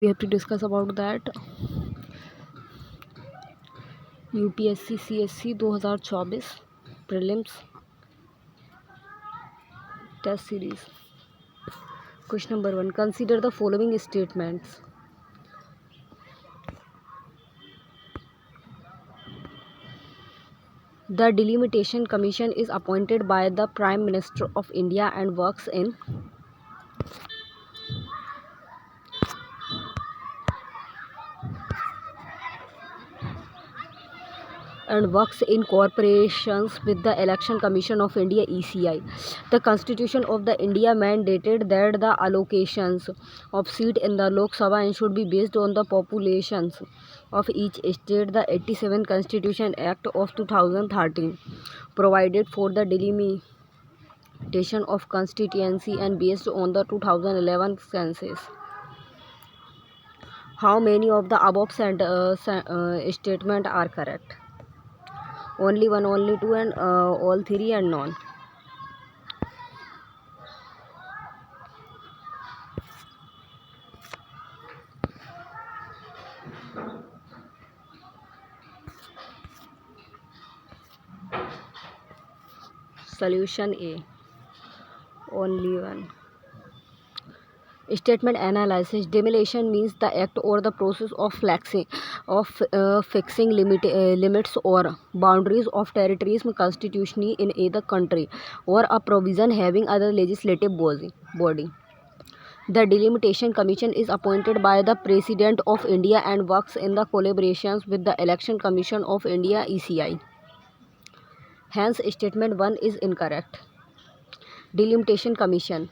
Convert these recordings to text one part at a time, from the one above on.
We have to discuss about that UPSC CSC 2024 prelims test series. Question number 1. Consider the following statements. The Delimitation Commission is appointed by the Prime Minister of India and works in corporations with the Election Commission of India (ECI). The Constitution of the India mandated that the allocations of seat in the Lok Sabha and should be based on the populations of each state. The 87 Constitution Act of 2013 provided for the delimitation of constituency and based on the 2011 census. How many of the above statements are correct? Only one, only two, and all three, and none. Solution A. Only one. Statement analysis. Demolition means the act or the process of fixing limits or boundaries of territories constitutionally in either country, or a provision having other legislative body. The Delimitation Commission is appointed by the President of India and works in the collaborations with the Election Commission of India (ECI). Hence, statement 1 is incorrect. Delimitation Commission.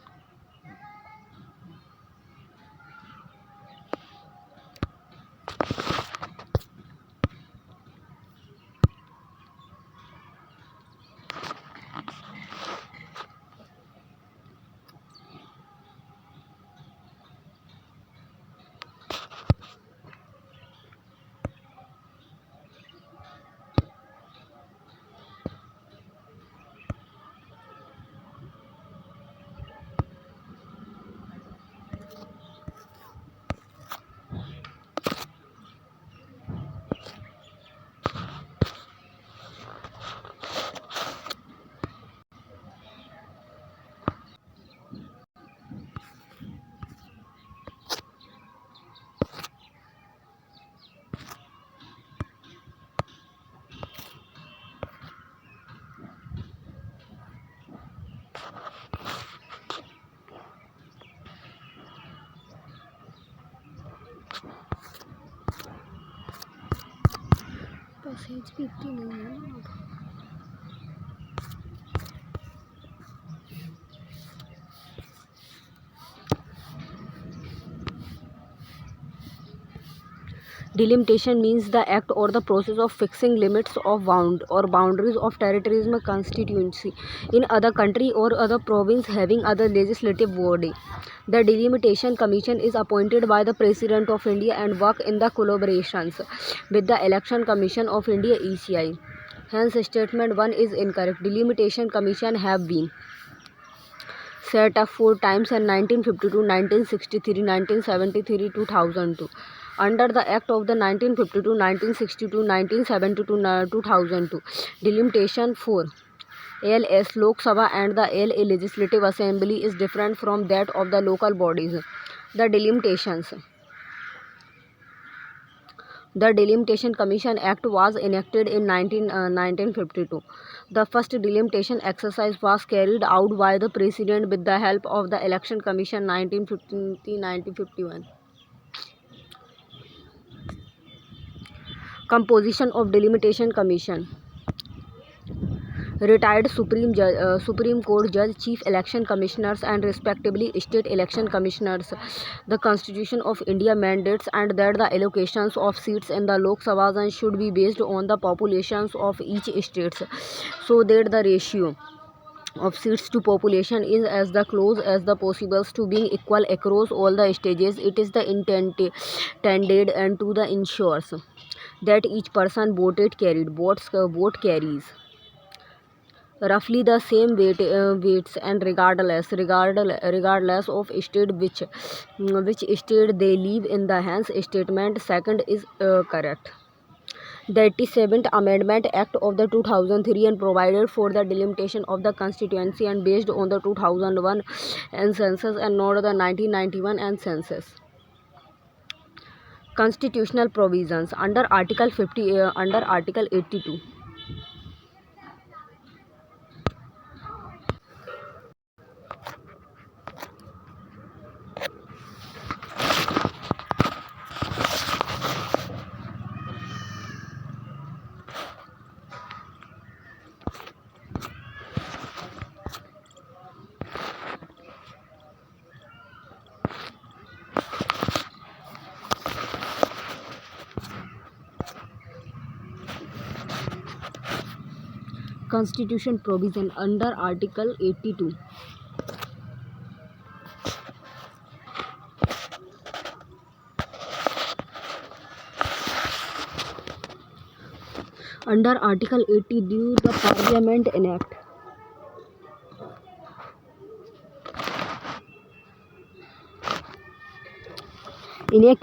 Passage भी इतनी नहीं है ना. Delimitation means the act or the process of fixing limits of boundaries of territories constituency in other country or other province having other legislative body. The Delimitation Commission is appointed by the President of India and work in the collaborations with the Election Commission of India (ECI). Hence, statement 1 is incorrect. Delimitation Commission have been set up 4 times in 1952, 1963, 1973, 2002. Under the Act of the 1952, 1962, 1972, 2002. Delimitation 4. ALS Lok Sabha and the LA Legislative Assembly is different from that of the local bodies. The Delimitation Commission Act was enacted in 1952. The first delimitation exercise was carried out by the President with the help of the Election Commission 1950-1951. Composition of Delimitation Commission. Retired Supreme Court Judge, Chief Election Commissioners and respectively State Election Commissioners. The Constitution of India mandates and that the allocations of seats in the Lok Sabha should be based on the populations of each state, so that the ratio of seats to population is as the close as the possible to being equal across all the stages. It is the intended and to the ensures that each person vote carries. roughly the same weights and regardless of state which state they live in. The hence statement second is correct. The 87th Amendment Act of the 2003 and provided for the delimitation of the constituency and based on the 2001 and census and not the 1991 and census. Constitutional provisions under Article 50 under Article 82. Constitution provision under Article 82. Under Article 82, the Parliament enact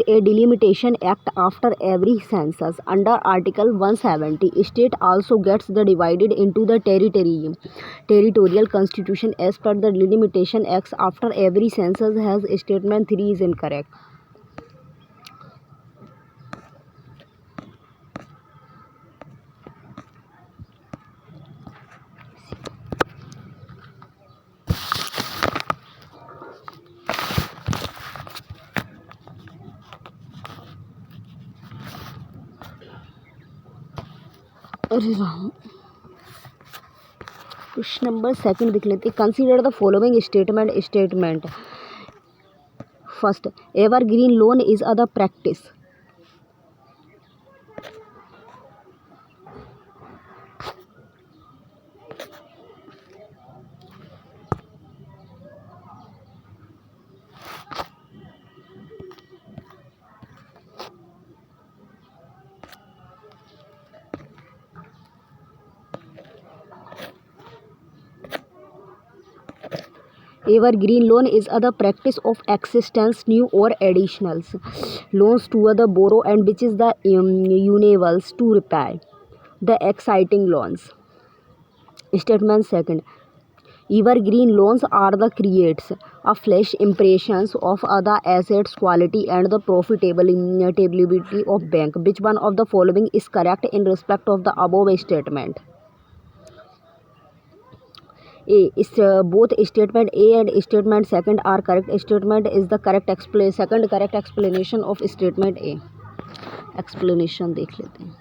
a delimitation act after every census. Under Article 170, state also gets the divided into the territorial constitution as per the delimitation acts after every census. Has statement 3 is incorrect. Question number second देख लेते हैं. Consider the following statement. First, evergreen loan is a the practice. Evergreen loan is the practice of existence, new or additional loans to the borrow and which is the universals to repay the exciting loans. Statement second. Evergreen loans are the creates a flash impressions of the assets quality and the profitability of bank. Which one of the following is correct in respect of the above statement? A is both statement A and statement second are correct. Statement is the correct second correct explanation of statement A. Explanation देख लेते हैं.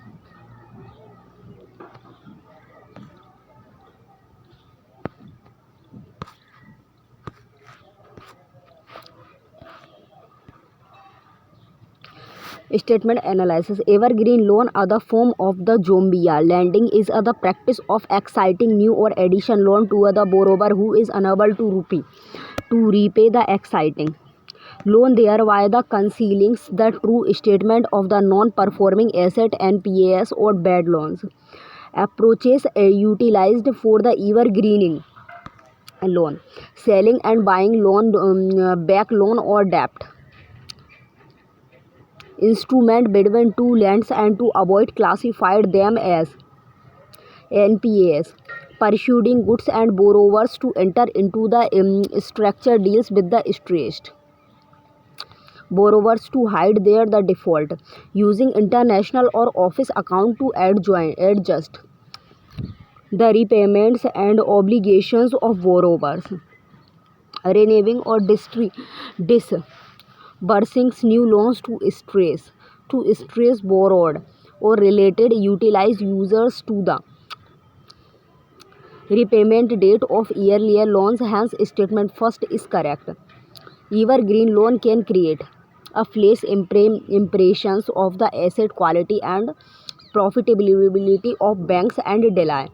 Statement analysis. Evergreen loan are the form of the zombia lending is the practice of exciting new or addition loan to the borrower who is unable to repay the exciting loan, thereby the concealing the true statement of the non-performing asset NPAs or bad loans. Approaches utilized for the evergreening loan: selling and buying loan back loan or debt instrument between two lends and to avoid classified them as NPAs, persuading goods and borrowers to enter into the structured deals with the stressed borrowers to hide the default, using international or office account to adjust the repayments and obligations of borrowers, renewing or disbursing new loans to stress borrowed or related utilized users to the repayment date of earlier loans. Hence statement first is correct. Evergreen loan can create a false impressions of the asset quality and profitability of banks and delay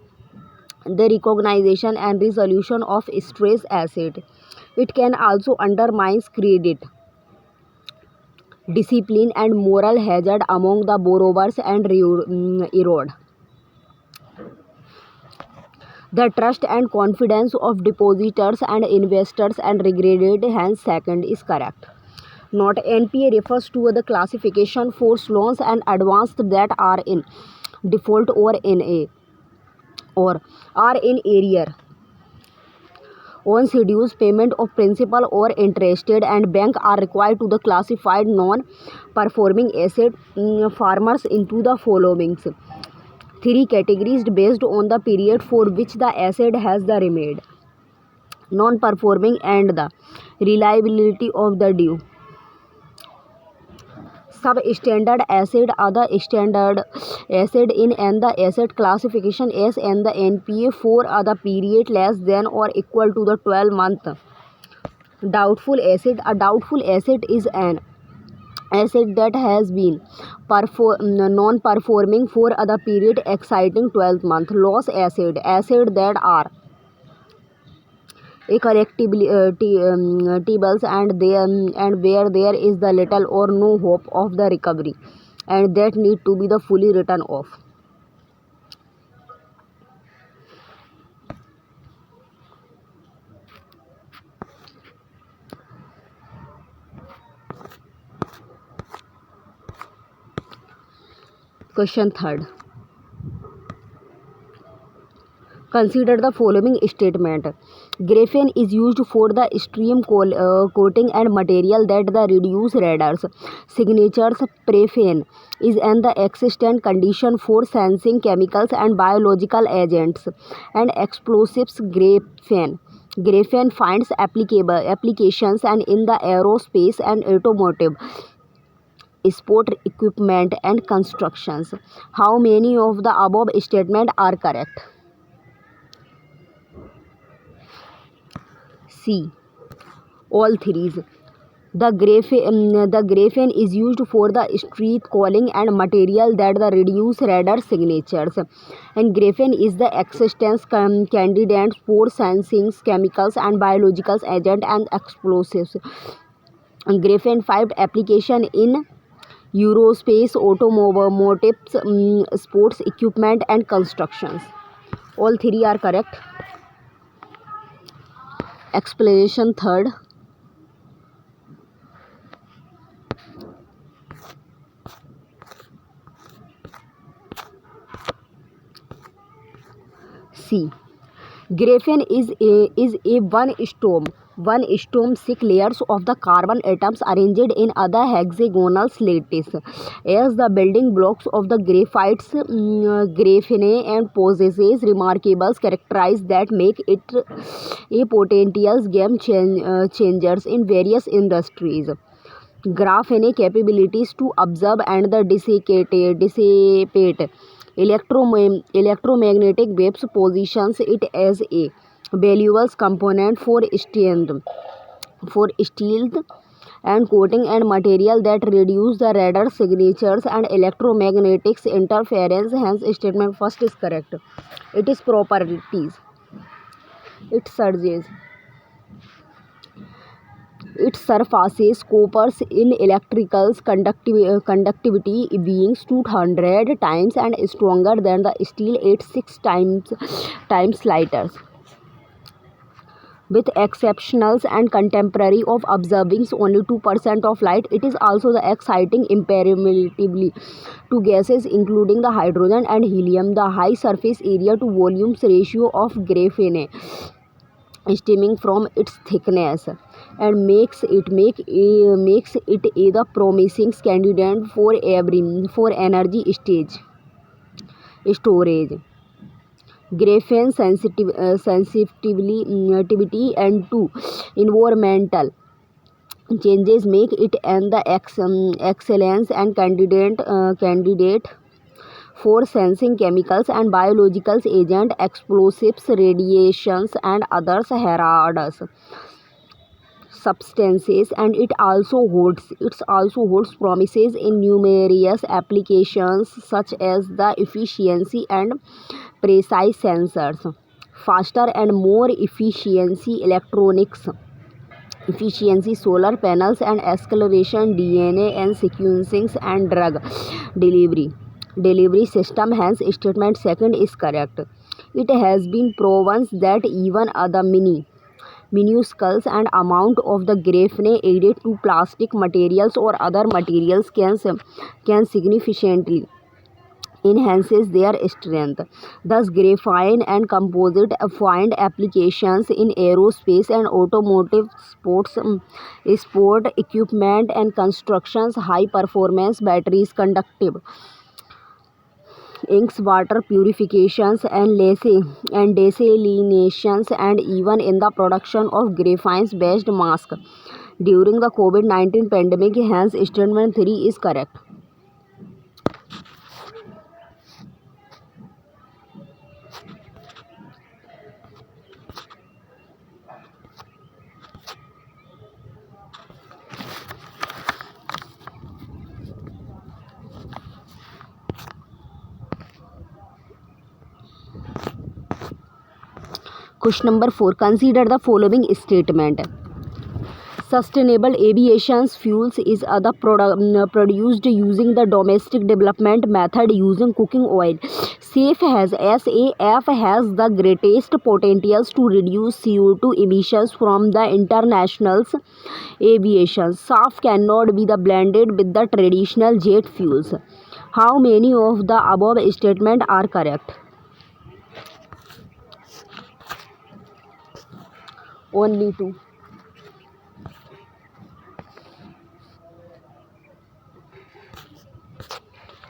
the recognition and resolution of stress asset. It can also undermine credit discipline and moral hazard among the borrowers and erode The trust and confidence of depositors and investors and regarded, hence second is correct. Note: NPA refers to the classification for loans and advances that are in default or are in arrear on schedules payment of principal or interest, and bank are required to the classified non-performing asset farmers into the following three categories based on the period for which the asset has the remained non-performing and the reliability of the due. Substandard asset are the standard asset in and the asset classification as and the NPA for the period less than or equal to the 12 month. Doubtful asset: a doubtful asset is an asset that has been non-performing for the period exceeding 12 months. Loss asset: asset that are collectibles and where there is the little or no hope of the recovery and that need to be the fully written off. Question third. Consider the following statement. Graphene is used for the stream coating and material that the reduce radars. Signatures: paraffin is an the existent condition for sensing chemicals and biological agents and explosives. Graphene finds applications and in the aerospace and automotive, sport equipment and constructions. How many of the above statements are correct? C. All three. The graphene is used for the street calling and material that the reduce radar signatures. And graphene is the existence candidate for sensing chemicals and biological agents and explosives. And graphene find application in aerospace, automotive, sports equipment and constructions. All three are correct. Explanation third. C. Graphene is a one-atom 6 layers of the carbon atoms arranged in other hexagonal lattice as the building blocks of the graphites. Graphene and possesses remarkable characteristics that make it a potential game changers in various industries. Graphene capabilities to absorb and the dissipate electromagnetic waves positions it as a valuable component for steel and coating and material that reduce the radar signatures and electromagnetic interference. Hence statement first is correct. It is properties. It surges. It surpasses coppers in electrical conductivity, being 200 times and stronger than the steel at 6 times lighter. With exceptionals and contemporary of observing only 2% of light, it is also the exciting impermeability to gases including the hydrogen and helium. The high surface area to volumes ratio of graphene stemming from its thickness and makes it a the promising candidate for energy storage. Graphene sensitivity and to environmental changes make it and the excellence and candidate for sensing chemicals and biological agents, explosives, radiations, and other hazardous substances. And it also holds promises in numerous applications such as the efficiency and precise sensors, faster and more efficiency electronics, efficiency solar panels and acceleration DNA and sequencing and drug delivery system. Hence statement second is correct. It has been proven that even other minuscule and amount of the graphene added to plastic materials or other materials can significantly enhances their strength. Thus, graphene and composite find applications in aerospace and automotive sport equipment and constructions, high performance batteries, conductive inks, water purifications and desalinations, and even in the production of graphene-based masks. During the COVID-19 pandemic, hence statement 3 is correct. Question number 4. Consider the following statement. Sustainable aviation fuels is produced using the domestic development method using cooking oil. SAF has the greatest potentials to reduce CO2 emissions from the international aviation. SAF cannot be the blended with the traditional jet fuels. How many of the above statements are correct? Only 2.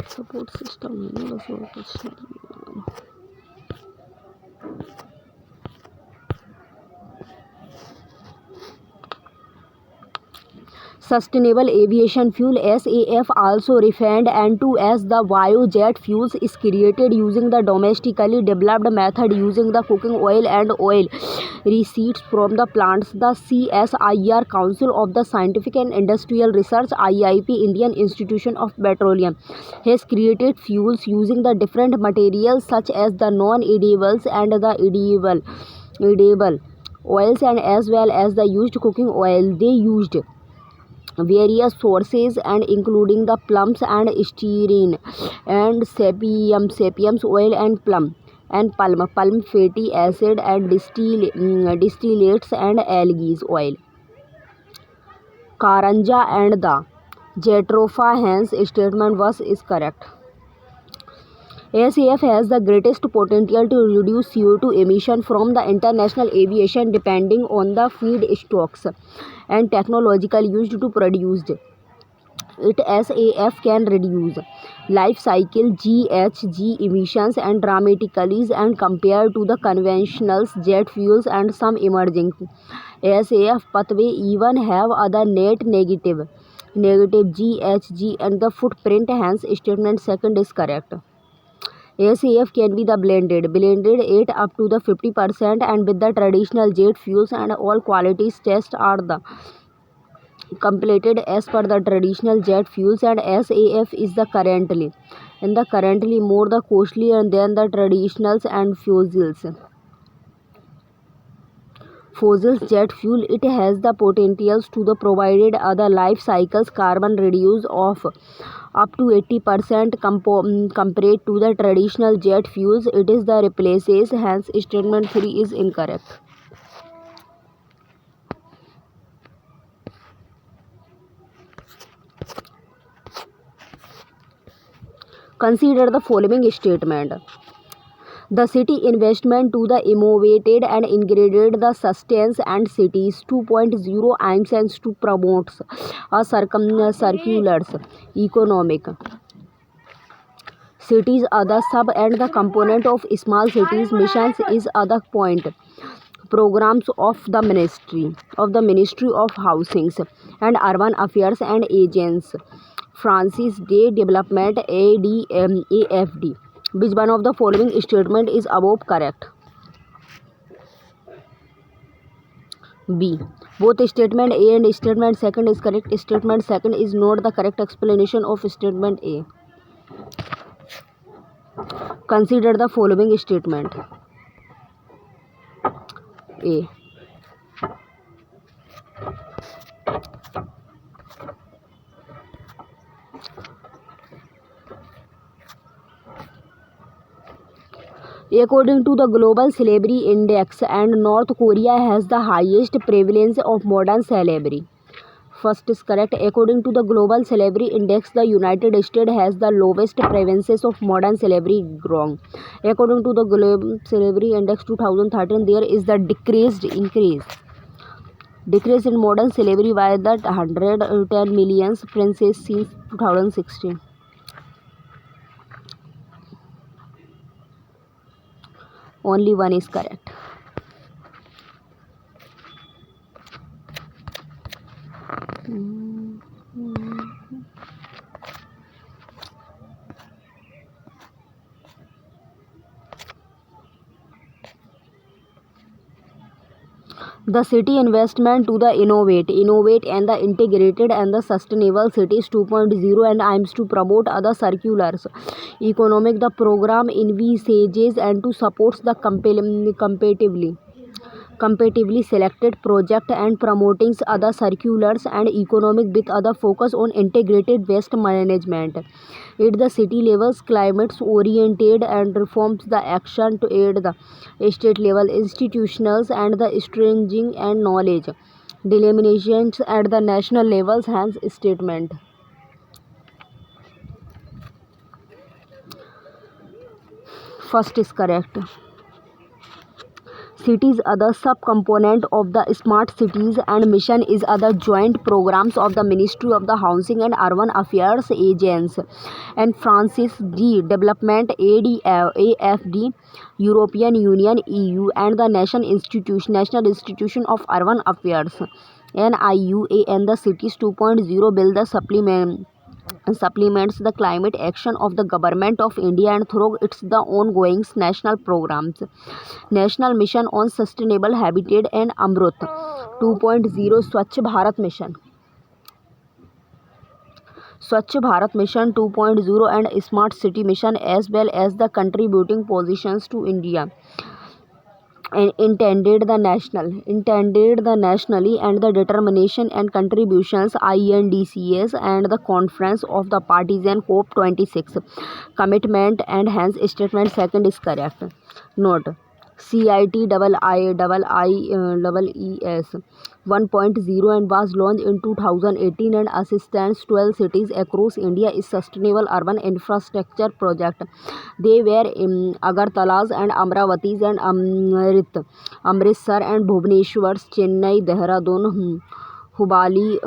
Support system. Sustainable aviation fuel SAF, also refined N2 as the biojet fuels, is created using the domestically developed method using the cooking oil and oil receipts from the plants. The CSIR, Council of the Scientific and Industrial Research, IIP, Indian Institution of Petroleum, has created fuels using the different materials such as the non-edibles and the edible oils, and as well as the used cooking oil. They used various sources and including the plums and styrene and sapiums oil and palm fatty acid and distillates and algae oil, karanja and the jatropha. Hence statement was is correct. SAF has the greatest potential to reduce CO2 emission from the international aviation depending on the feedstocks and technological used to produce it. SAF can reduce life cycle GHG emissions and dramatically and compared to the conventional jet fuels, and some emerging SAF pathway even have other net negative GHG and the footprint. Hence statement second is correct. SAF can be the blended 8 up to the 50% and with the traditional jet fuels, and all qualities tests are the completed as per the traditional jet fuels, and SAF is the currently more the costly than the traditionals and fossils jet fuel. It has the potentials to the provided other life cycles carbon reduce of up to 80% compared to the traditional jet fuels. It is the replaces. Hence statement 3 is incorrect. Consider the following statement. The city investment to the innovated and integrated the sustains and cities 2.0 aims to promote a circular economic. Cities are the sub and the component of small cities missions is other point. Programs of the Ministry of Housing and Urban Affairs and Agents, Francis Day Development AFD. Which one of the following statement is above correct? B. Both statement A and statement second is correct. Statement second is not the correct explanation of statement A. Consider the following statement. A. According to the Global Celebrity Index, and North Korea has the highest prevalence of modern celebrity. First is correct. According to the Global Celebrity Index, the United States has the lowest prevalence of modern celebrity. Wrong. According to the Global Celebrity Index 2013, there is the decrease in modern celebrity by the 110 million princes since 2016. Only one is correct. The city investment to the innovate and the integrated and the sustainable cities 2.0 and aims to promote other circulars economic. The program envisages and to supports the competitively selected project and promoting other circulars and economic with other focus on integrated waste management. At the city levels, climate oriented and reforms the action to aid the state level institutionals and the stringing and knowledge delineations at the national levels. Hence statement. First is correct. Cities other subcomponent of the smart cities and mission is other joint programs of the Ministry of the Housing and Urban Affairs agents and Francis D Development AFD, European Union EU and the National Institution of Urban Affairs NIUA and the cities 2.0 bill the supplements the climate action of the government of India and through its the ongoing national programs. National Mission on Sustainable Habitat and Amrut 2.0 Swachh Bharat Mission 2.0 and Smart City Mission as well as the contributing positions to India and intended the nationally and the determination and contributions INDCS and the conference of the parties and COP26 commitment and hence statement. Second is correct. Note CITEES 1.0 and was launched in 2018 and assists 12 cities across India is sustainable urban infrastructure project. They were Agartalas and Amravatis and Amritsar and Bhubaneswar, Chennai, Dehradun, Hubali,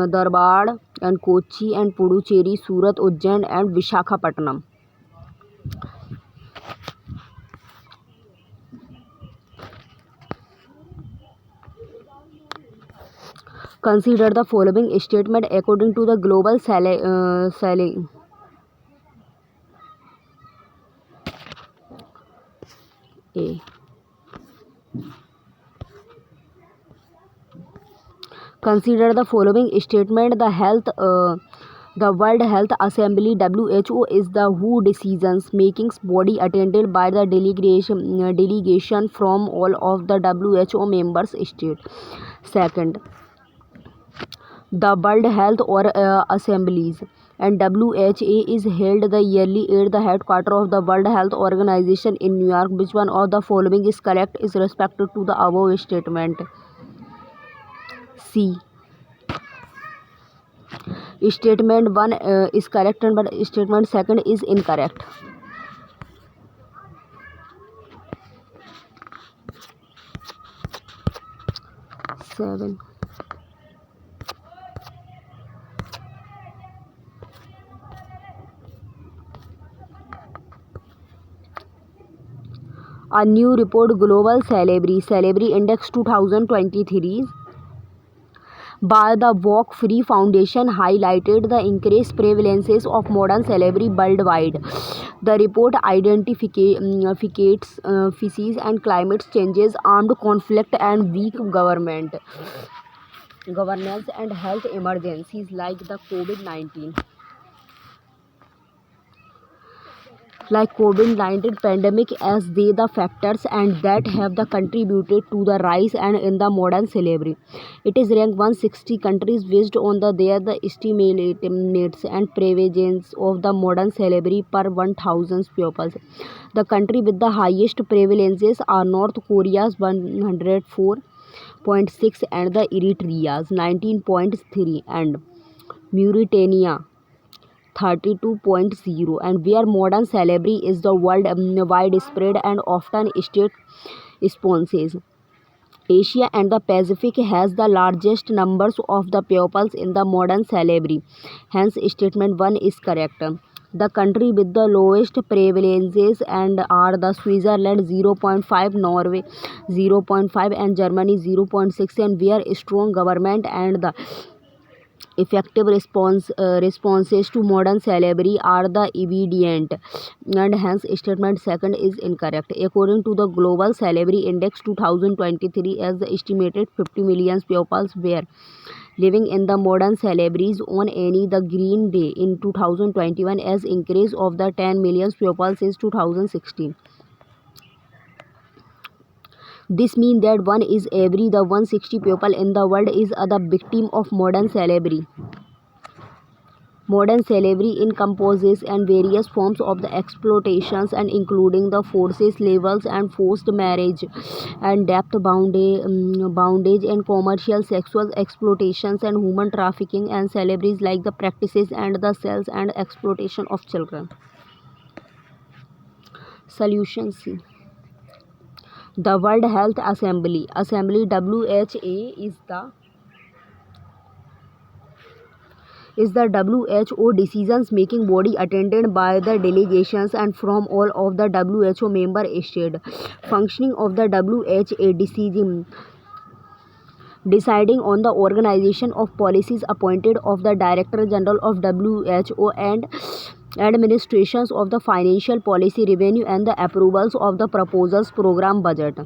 Darbad and Kochi and Puducherry, Surat, Ujjain and Vishakhapatnam. Consider the following statement according to the global A. Consider the following statement: the World Health Assembly (WHO) is the WHO decisions making body attended by the delegation from all of the WHO member states. Second, the World Health Assemblies and WHA is held the yearly at the headquarters of the World Health Organization in New York. Which one of the following is correct is respected to the above statement? C. Statement 1 is correct but statement 2 is incorrect. Seven. A new report Global Celebrity Index 2023 by the Walk Free Foundation highlighted the increased prevalences of modern celebrity worldwide. The report identifies feces and climate changes, armed conflict and weak governance and health emergencies like the COVID-19. like COVID-19 pandemic as they the factors and that have the contributed to the rise and in the modern slavery. It is ranked 160 countries based on the estimates and prevalence of the modern slavery per 1,000 people. The country with the highest prevalences are North Korea's 104.6 and the Eritrea's 19.3 and Mauritania 32.0, and where modern slavery is the world widespread and often state sponsors. Asia and the Pacific has the largest numbers of the pupils in the modern slavery. Hence, statement 1 is correct. The country with the lowest prevalences and are the Switzerland 0.5, Norway 0.5, and Germany 0.6, and where strong government and the effective responses to modern slavery are the evident, and hence statement second is incorrect. According to the Global Slavery Index 2023, as the estimated 50 million people were living in the modern slaveries on any the green day in 2021, as increase of the 10 million people since 2016. This means that one is every the 160 people in the world is the victim of modern slavery. Modern slavery encompasses and various forms of the exploitations and including the forced labors and forced marriage and bondage and commercial sexual exploitations and human trafficking and slavery like the practices and the sales and exploitation of children. Solution C. The World Health Assembly WHO is the WHO decisions-making body attended by the delegations and from all of the WHO member states. Functioning of the WHO deciding on the organization of policies appointed of the Director General of WHO and administrations of the financial policy revenue and the approvals of the proposals program budget.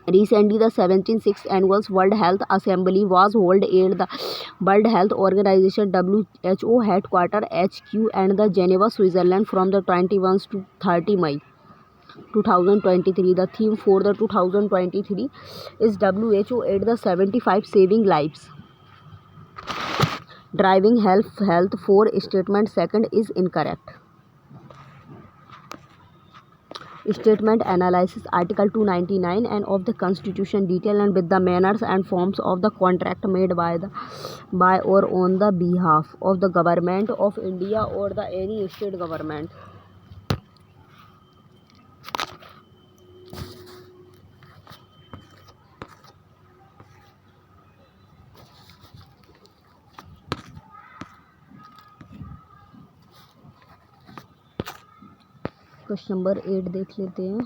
Recently, the 76th Annual World Health Assembly was held at the World Health Organization WHO headquarters HQ and the Geneva, Switzerland from the 21st to 30 May 2023. The theme for the 2023 is WHO at the 75 Saving Lives. Driving health for statement second is incorrect. Statement analysis Article 299 and of the Constitution detail and with the manners and forms of the contract made by or on the behalf of the government of India or the any state government. Question number 8 देख लेते हैं.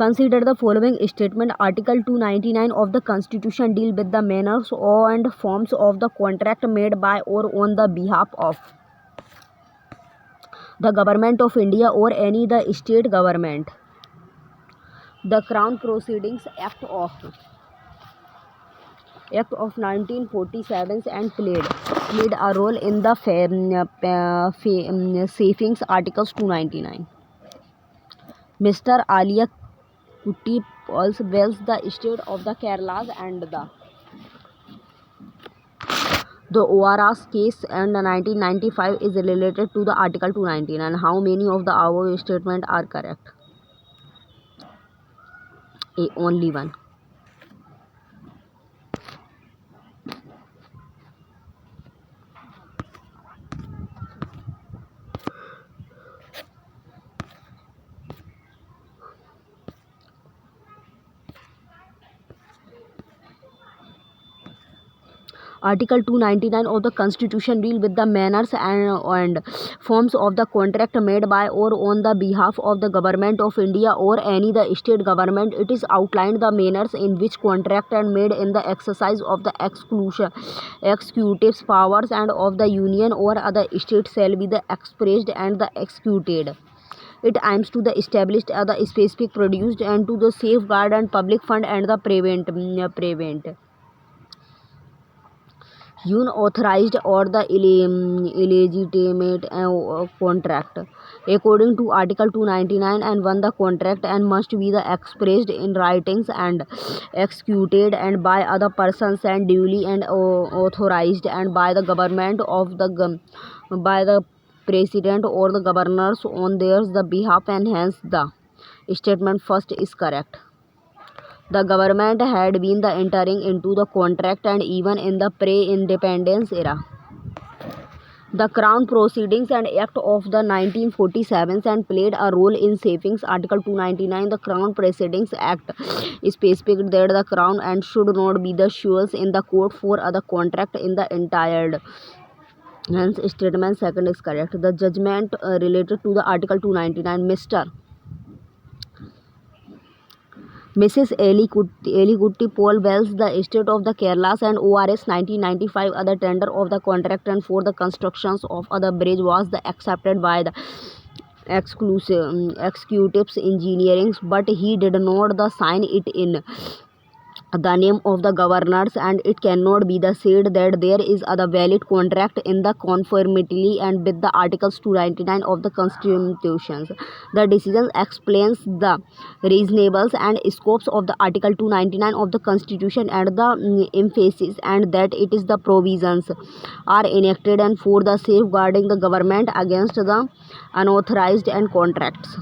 Consider the following statement. Article 299 of the Constitution deal with the manners and forms of the contract made by or on the behalf of the government of India or any the state government. The Crown Proceedings Act of 1947 and played a role in the Savings Articles 299. Mr. Alia Kuti also wells the state of the Kerala and the ORA's case and 1995 is related to the Article 299. And how many of the above statements are correct? A. Only one. Article 299 of the Constitution deal with the manners and forms of the contract made by or on the behalf of the government of India or any the state government. It is outlined the manners in which contract and made in the exercise of the executive's powers and of the union or other state shall be the expressed and the executed. It aims to the establish the specific produced and to the safeguard and public fund and the prevent. unauthorized or the illegitimate contract according to article 299 and 1 the contract and must be the expressed in writings and executed and by other persons and duly and authorized and by the government of the by the president or the governors on theirs the behalf and hence the statement first is correct. The government had been the entering into the contract and even in the pre-independence era. The Crown Proceedings and Act of the 1947 and played a role in savings. Article 299, the Crown Proceedings Act specified that the Crown and should not be the suers in the court for other contract in the entire. Hence, statement second is correct. The judgment related to the Article 299, Mrs. Elikutti Paul Wells, the estate of the Kerala's and ORS 1995, other tender of the contract and for the constructions of other bridge was the accepted by the executives engineering, but he did not the sign it in the name of the governors and it cannot be the said that there is a valid contract in the conformity and with the articles 299 of the constitutions. The decision explains the reasonables and scopes of the article 299 of the constitution and the emphasis and that it is the provisions are enacted and for the safeguarding the government against the unauthorized and contracts.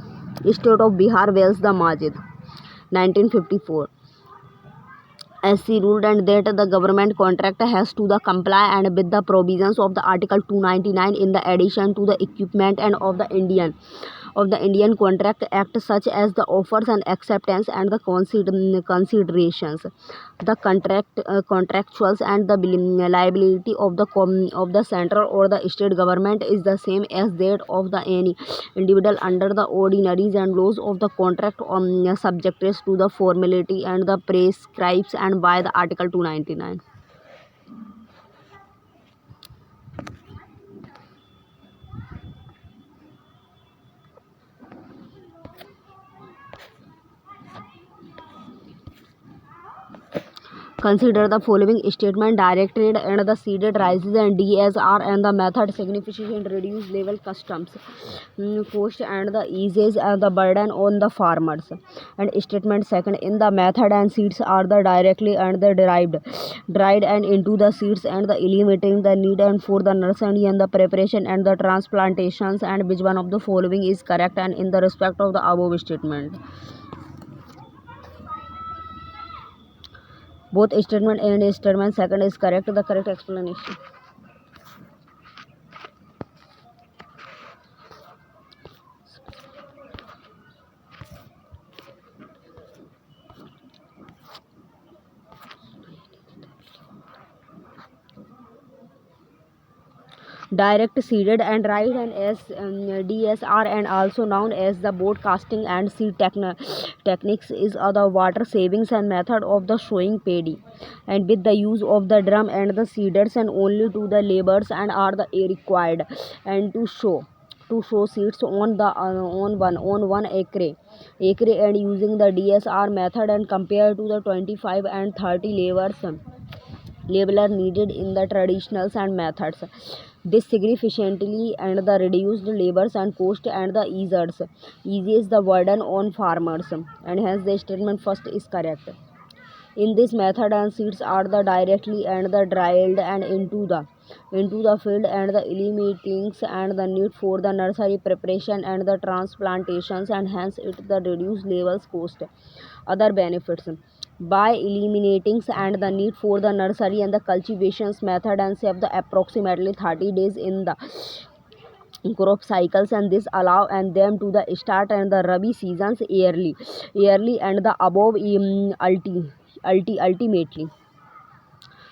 State of Bihar Wells the Majid 1954 SC ruled and that the government contract has to the comply and with the provisions of the Article 299 in the addition to the equipment and of the Indian Contract Act such as the offers and acceptance and the considerations. The contractuals and the liability of the central or the state government is the same as that of the any individual under the ordinaries and laws of the contract subject to the formality and the prescribes and by the Article 299. Consider the following statement directed and the seeded rises and DSR and the method significantly reduce level customs cost and the eases and the burden on the farmers. And statement second in the method and seeds are the directly and the dried and into the seeds and the eliminating the need and for the nursery and the preparation and the transplantations and which one of the following is correct and in the respect of the above statement. Both statement A and statement second is correct. The correct explanation. Direct seeded and dried and as DSR and also known as the broadcasting and seed techniques is the water savings and method of the sowing paddy and with the use of the drum and the seeders and only to the labors and are the required and to sow seeds on the on one acre and using the DSR method and compared to the 25 and 30 laborer needed in the traditionals and methods. This significantly and the reduced labors and cost and the eases the burden on farmers and hence the statement first is correct. In this method and seeds are the directly and the drilled and into the field and the eliminating and the need for the nursery preparation and the transplantations and hence it the reduced levels cost. Other benefits by eliminating and the need for the nursery and the cultivations method and save the approximately 30 days in the crop cycles and this allow and them to the start and the rabi seasons yearly and the above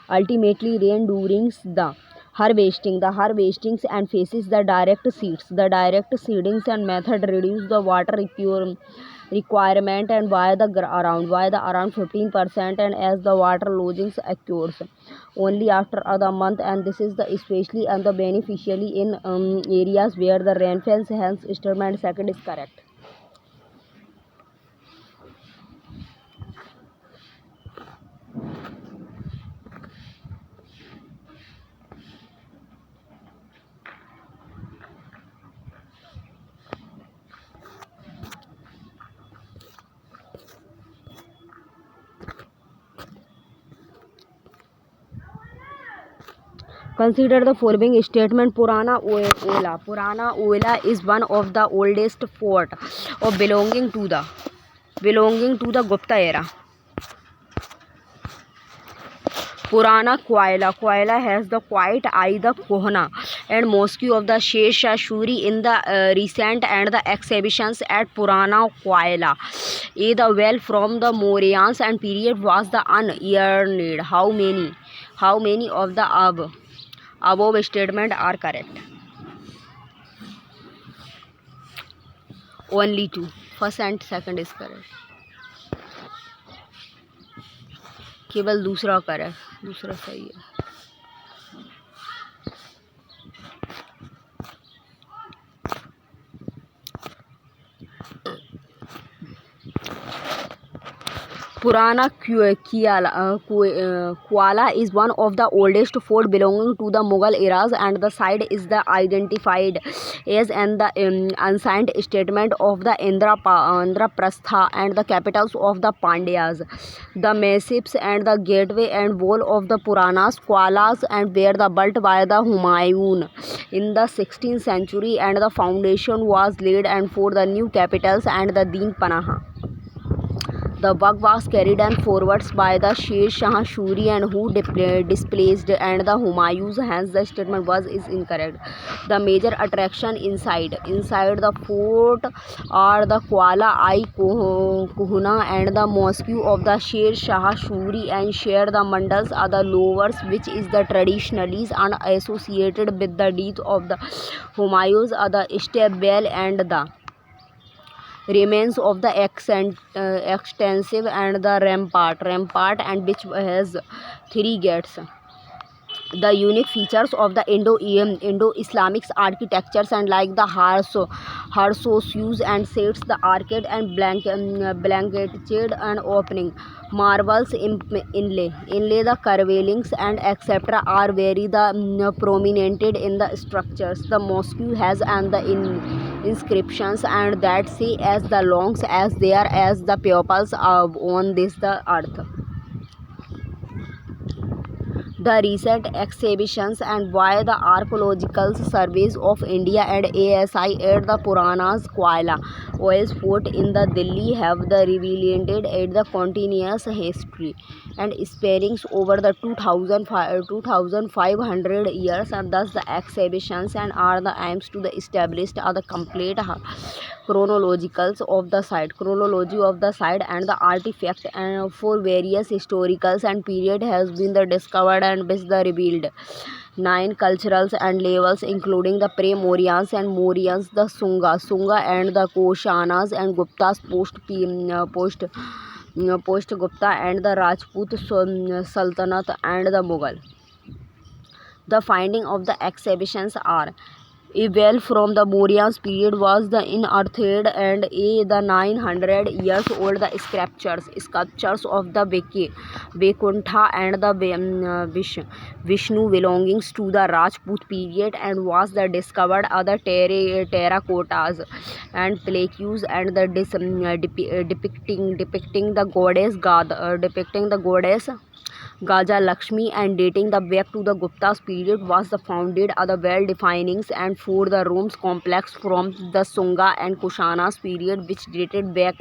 ultimately rain during the harvestings and faces the direct seeds. The direct seedings and method reduce the water requirement and by the around 15% and as the water losing occurs only after other month and this is the especially and the beneficially in areas where the rainfall hence statement second is correct. Consider the following statement. Purana Ola is one of the oldest fort of belonging to the Gupta era. Purana Koila has the quiet eye, the Kohana, and mosque of the Sheshashuri in the recent and the exhibitions at Purana Koila. The well from the Mauryans and period was the unearned. How many of the above statement are correct? Only two. First and second is correct. केवल दूसरा correct, दूसरा सही है. Purana Kuala is one of the oldest fort belonging to the Mughal eras, and the site is the identified as an the ancient statement of the Indraprastha and the capitals of the Pandyas. The massives and the gateway and wall of the Puranas Kualas and were the built by the Humayun in the 16th century, and the foundation was laid and for the new capitals and the Din Panaha. The work was carried on forwards by the Sher Shah Shuri and who displaced and the Humayus, hence the statement is incorrect. The major attraction inside the fort are the Kuala Ai Kohuna and the mosque of the Sher Shah Shuri and share the mandals are the lowers, which is the traditionally associated with the deeds of the Humayus are the stable and the remains of the extensive and the rampart and which has 3 gates. The unique features of the Indo-Islamic architectures and like the harsos and sets, the arcade and blanketed and opening, marbles inlay, the carvings and etc. are very the prominent in the structures. The mosque has and the inscriptions and that say as the longs as there as the pupils on this the earth. The recent exhibitions and why the Archaeological Surveys of India and ASI at the Puranas Koila Oils Fort in the Delhi have the revealed at the continuous history and spanning over the 2500 years, and thus the exhibitions and are the aims to the established are the complete chronology of the site and the artifact and for various historicals and period has been the discovered and which the revealed 9 cultures and levels including the pre-Mauryans and Mauryans, the Sunga and the Koshanas and Guptas post Gupta and the Rajput Sultanate and the Mughal. The finding of the exhibitions are a well from the Mauryans period was the unearthed and the 900 years old the sculptures of the Vaikuntha and the Vishnu belongings to the Rajput period and was the discovered other terracottas and plaques and the depicting the goddess Gaja Lakshmi and dating the back to the Gupta's period was the founded other well definings and for the rooms complex from the Sunga and Kushana's period which dated back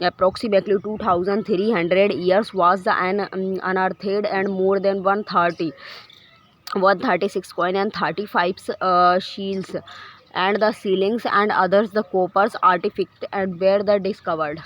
approximately 2300 years was the unearthed and more than 136 coin and 35 shields and the ceilings and others the coppers artifact and were the discovered.